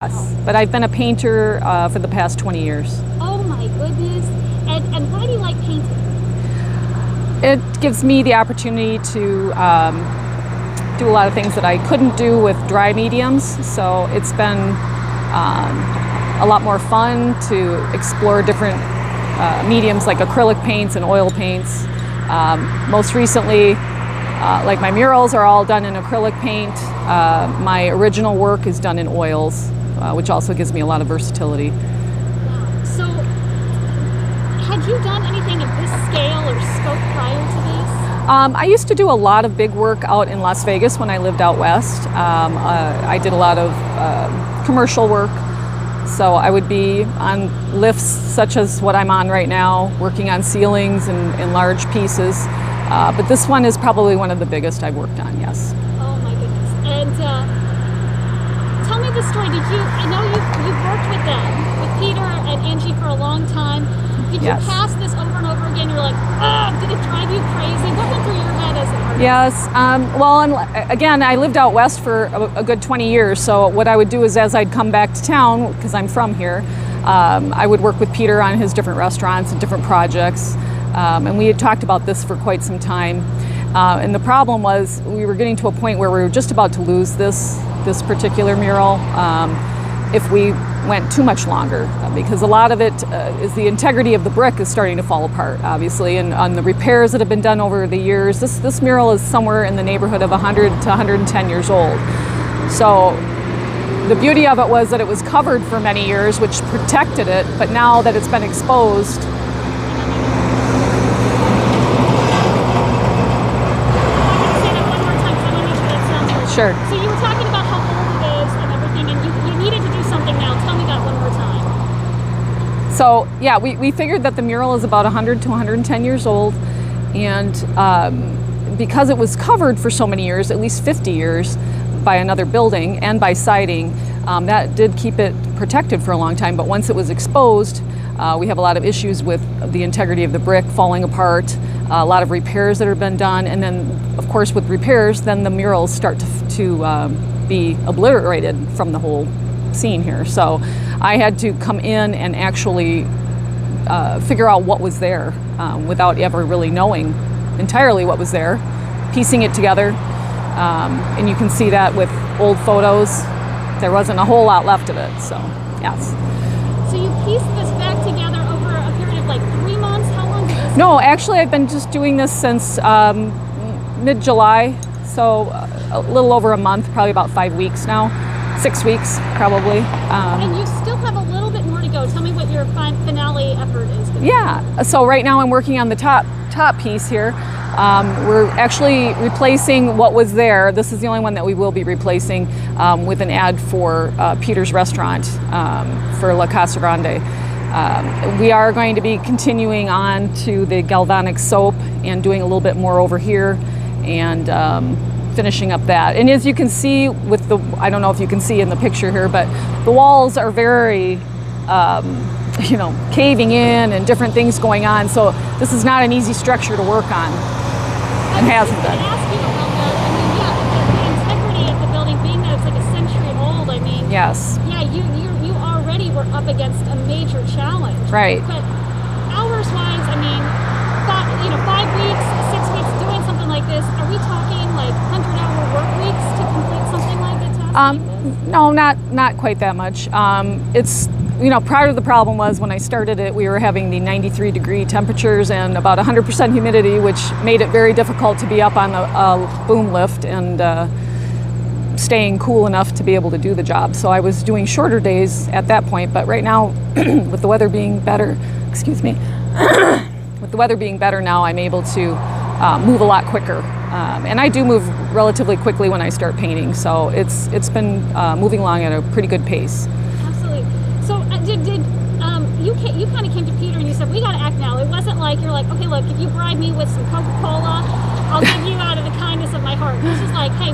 Yes, but I've been a painter for the past 20 years. Oh my goodness. And why do you like painting? It gives me the opportunity to do a lot of things that I couldn't do with dry mediums, so it's been a lot more fun to explore different mediums like acrylic paints and oil paints. Most recently, like my murals are all done in acrylic paint. My original work is done in oils, which also gives me a lot of versatility. Wow. So, had you done anything of this scale or scope prior to this? I used to do a lot of big work out in Las Vegas when I lived out west. I did a lot of commercial work, so I would be on lifts such as what I'm on right now, working on ceilings and large pieces. But this one is probably one of the biggest I've worked on, yes. Oh my goodness. And tell me the story. I know you've worked with them, with Peter and Angie for a long time. Did Yes. you pass this over and over again? You're like, did it drive you crazy? What went through your head as an artist? Yes, well, and again, I lived out west for a good 20 years, so what I would do is as I'd come back to town, because I'm from here, I would work with Peter on his different restaurants and different projects, and we had talked about this for quite some time. And the problem was we were getting to a point where we were just about to lose this particular mural if we went too much longer, because a lot of it is the integrity of the brick is starting to fall apart, obviously, and on the repairs that have been done over the years. This mural is somewhere in the neighborhood of 100 to 110 years old. So the beauty of it was that it was covered for many years, which protected it, but now that it's been exposed, Say that one more time because I want to make sure that sounds right. sure. So you were talking about how old it is and everything, and you needed to do something now. Tell me that one more time. So yeah, we figured that the mural is about 100 to 110 years old, and because it was covered for so many years, at least 50 years, by another building and by siding, that did keep it protected for a long time. But once it was exposed, we have a lot of issues with the integrity of the brick falling apart, a lot of repairs that have been done, and then of course with repairs, then the murals start to be obliterated from the whole scene here. So I had to come in and actually figure out what was there without ever really knowing entirely what was there, piecing it together. And you can see that with old photos. There wasn't a whole lot left of it, so yes. So you pieced this back together over a period of like 3 months? How long did this No, actually I've been just doing this since mid-July, so a little over a month, probably about 5 weeks now. 6 weeks, probably. And you still have a little bit more to go. Tell me what your finale effort is. Yeah, so right now I'm working on the top piece here. We're actually replacing what was there. This is the only one that we will be replacing with an ad for Peter's Restaurant for La Casa Grande. We are going to be continuing on to the galvanic soap and doing a little bit more over here and finishing up that. And as you can see with I don't know if you can see in the picture here, but the walls are very caving in and different things going on. So this is not an easy structure to work on. It hasn't I been. ask you about that. I mean, yeah, the integrity of the building, being that it's like a century old, I mean, Yes. yeah, you already were up against a major challenge. Right. But hours-wise, I mean, 5 weeks, 6 weeks doing something like this, are we talking like 100-hour work weeks to complete something like a task like this? No, not quite that much. It's part of the problem was when I started it, we were having the 93-degree temperatures and about 100% humidity, which made it very difficult to be up on the boom lift and staying cool enough to be able to do the job. So I was doing shorter days at that point, but right now, with the weather being better, excuse me, with the weather being better now, I'm able to move a lot quicker. And I do move relatively quickly when I start painting, so it's been moving along at a pretty good pace. Absolutely. So you kind of came to Peter and you said, we got to act now. It wasn't like you're like, okay, look, if you bribe me with some Coca-Cola, I'll give you out of the kindness of my heart. This is like, hey,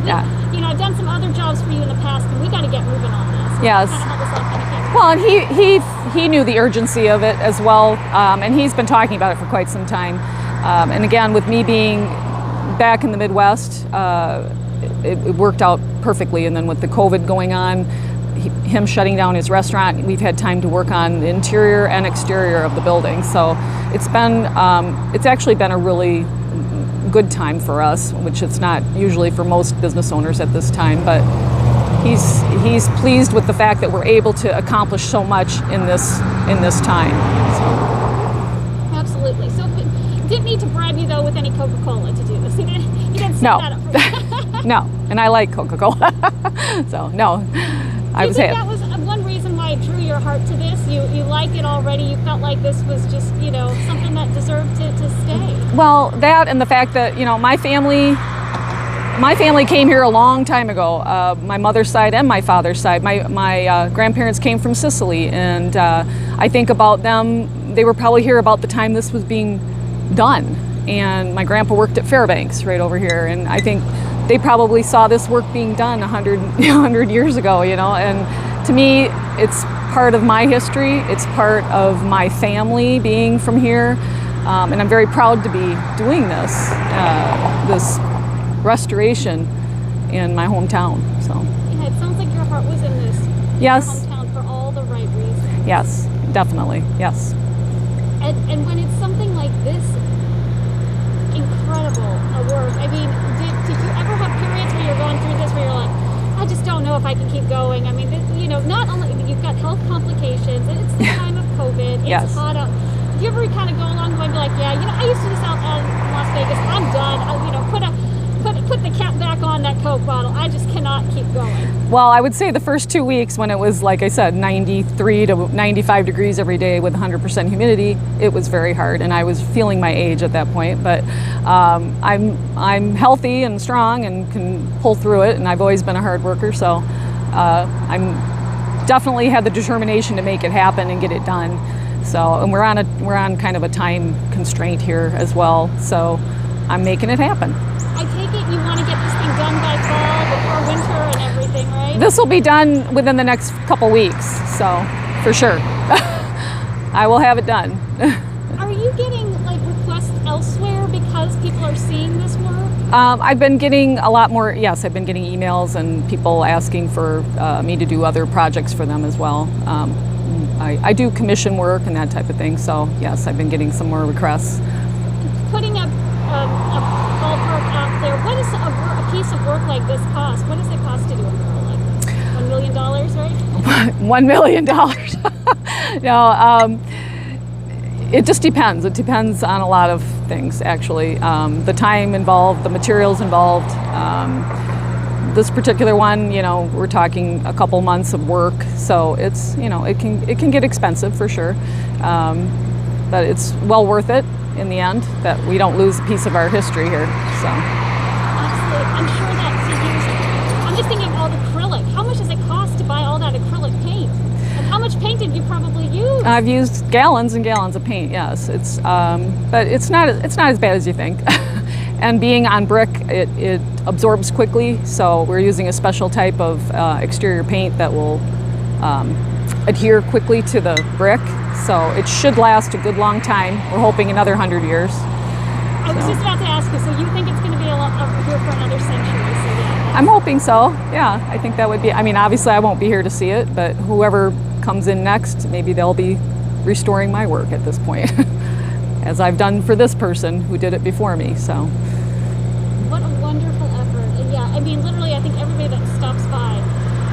I've done some other jobs for you in the past, and we got to get moving on this. Yes. Kind of how this all kind of came together. Well, and he knew the urgency of it as well, and he's been talking about it for quite some time. And again, with me being back in the Midwest, it worked out perfectly. And then with the COVID going on, him shutting down his restaurant, we've had time to work on the interior and exterior of the building. So it's actually been a really good time for us, which it's not usually for most business owners at this time. But he's pleased with the fact that we're able to accomplish so much in this time. So. Absolutely. So didn't need to bribe you though with any Coca-Cola to do this. He didn't set No. that up for you. No, and I like Coca-Cola, so no. I would say that was one reason why it drew your heart to this? You liked it already. You felt like this was just something that deserved to stay. Well, that and the fact that my family came here a long time ago. My mother's side and my father's side. My grandparents came from Sicily, and I think about them. They were probably here about the time this was being done. And my grandpa worked at Fairbanks right over here, and I think they probably saw this work being done 100 years ago, and to me it's part of my history, it's part of my family being from here, and I'm very proud to be doing this restoration in my hometown. So yeah, it sounds like your heart was in this yes, hometown for all the right reasons. yes, definitely, yes. And when it's something like this incredible a work, I mean, did you ever have periods where you're going through this where you're like, I just don't know if I can keep going? I mean, not only you've got health complications, and it's the time of COVID, it's Yes. hot out. Do you ever kind of go along the way and be like, yeah, I used to do this out in Las Vegas, I'm done. Put the cap back on that Coke bottle. I just cannot keep going. Well, I would say the first 2 weeks when it was, like I said, 93 to 95 degrees every day with 100% humidity, it was very hard, and I was feeling my age at that point. But I'm healthy and strong and can pull through it, and I've always been a hard worker, so I'm definitely had the determination to make it happen and get it done. So, and we're on kind of a time constraint here as well, so I'm making it happen. I take it you want to get this thing done by fall before winter and everything, right? This will be done within the next couple weeks, so for sure. I will have it done. Are you getting requests elsewhere because people are seeing this work? I've been getting a lot more, yes, I've been getting emails and people asking for me to do other projects for them as well. I do commission work and that type of thing, so yes, I've been getting some more requests. Putting a ballpark out there, what does a piece of work like this cost? What does it cost to do a mural? Like $1 million, right? $1 million. No, it just depends. It depends on a lot of things, actually. The time involved, the materials involved. This particular one, we're talking a couple months of work, so it's, it can get expensive for sure, but it's well worth it in the end, that we don't lose a piece of our history here. So absolutely. I'm sure that I'm just thinking of all the acrylic. How much does it cost to buy all that acrylic paint? And how much paint did you probably use? I've used gallons and gallons of paint. Yes, it's but it's not as bad as you think. And being on brick, it absorbs quickly, so we're using a special type of exterior paint that will adhere quickly to the brick, so it should last a good long time. We're hoping another 100 years. I was just about to ask you, so you think it's going to be here for another century? So yeah. I'm hoping so, yeah. I think that would be, obviously I won't be here to see it, but whoever comes in next, maybe they'll be restoring my work at this point, as I've done for this person who did it before me, so. What a wonderful effort. And yeah, literally, I think everybody that stops by,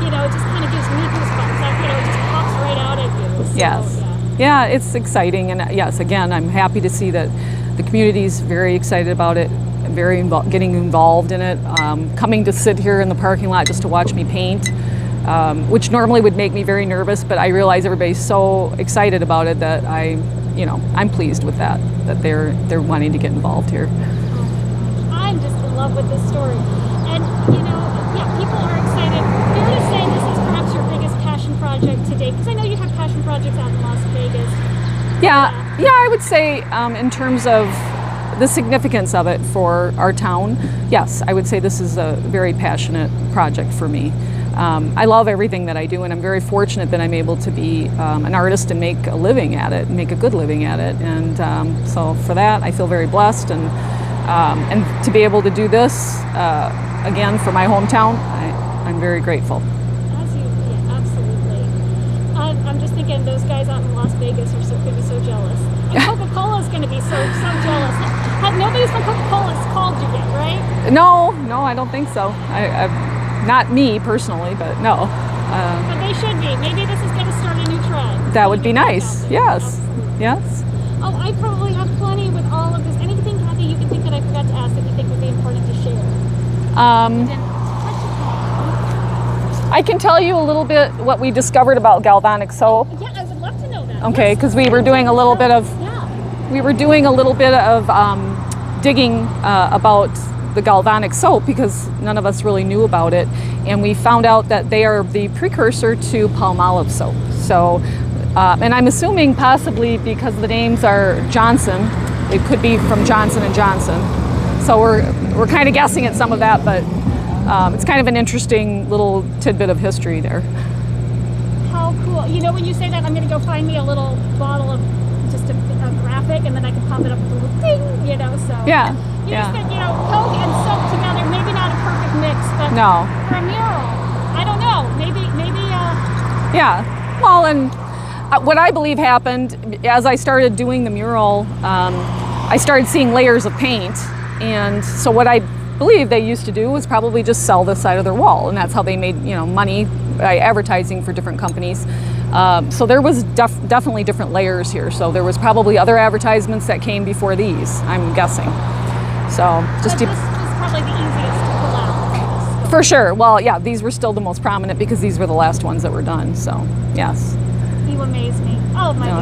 it just kind of gives me goosebumps. It just pops right out at you. So, yes. Yeah, it's exciting, and yes, again, I'm happy to see that the community's very excited about it, getting involved in it, coming to sit here in the parking lot just to watch me paint, which normally would make me very nervous, but I realize everybody's so excited about it that I'm pleased with that they're wanting to get involved here. I'm just in love with this story. And, people are excited. Fair to say this is perhaps your biggest passion project to date, because I know you have passion projects out in Las Vegas. Yeah, I would say in terms of the significance of it for our town, yes, I would say this is a very passionate project for me. I love everything that I do, and I'm very fortunate that I'm able to be an artist and make a living at it, make a good living at it. And so for that, I feel very blessed, and to be able to do this again for my hometown, I'm very grateful. Absolutely. thinking those guys out in Las Vegas are going to be so jealous. And Coca-Cola's going to be so jealous. Nobody's from Coca-Cola's called you yet, right? No, I don't think so. Not me personally, but no. But they should be. Maybe this is going to start a new trend. That would be nice. Yes. Absolutely. Yes. Oh, I probably have plenty with all of this. Anything, Kathy, you can think that I forgot to ask that you think would be important to share? Didn't touch upon. I can tell you a little bit what we discovered about galvanic soap. Yeah, I would love to know that. Okay, because we were doing a little bit of digging about the galvanic soap because none of us really knew about it, and we found out that they are the precursor to Palmolive soap. So, and I'm assuming possibly because the names are Johnson, it could be from Johnson and Johnson. So we're kind of guessing at some of that, but it's kind of an interesting little tidbit of history there. How cool. You know, when you say that, I'm going to go find me a little bottle of just a graphic, and then I can pop it up with a little ding, you know, so. Yeah. You just think, you know, Coke and soap together, maybe not a perfect mix, but No. for a mural, I don't know, maybe, Yeah. Well, and what I believe happened as I started doing the mural, I started seeing layers of paint, and so what I believe they used to do was probably just sell this side of their wall, and that's how they made, you know, money by advertising for different companies. So there was definitely different layers here. So there was probably other advertisements that came before these, I'm guessing. So just this is probably the easiest to pull out. for sure. Well, yeah, these were still the most prominent because these were the last ones that were done. So yes. You amaze me. Oh my goodness.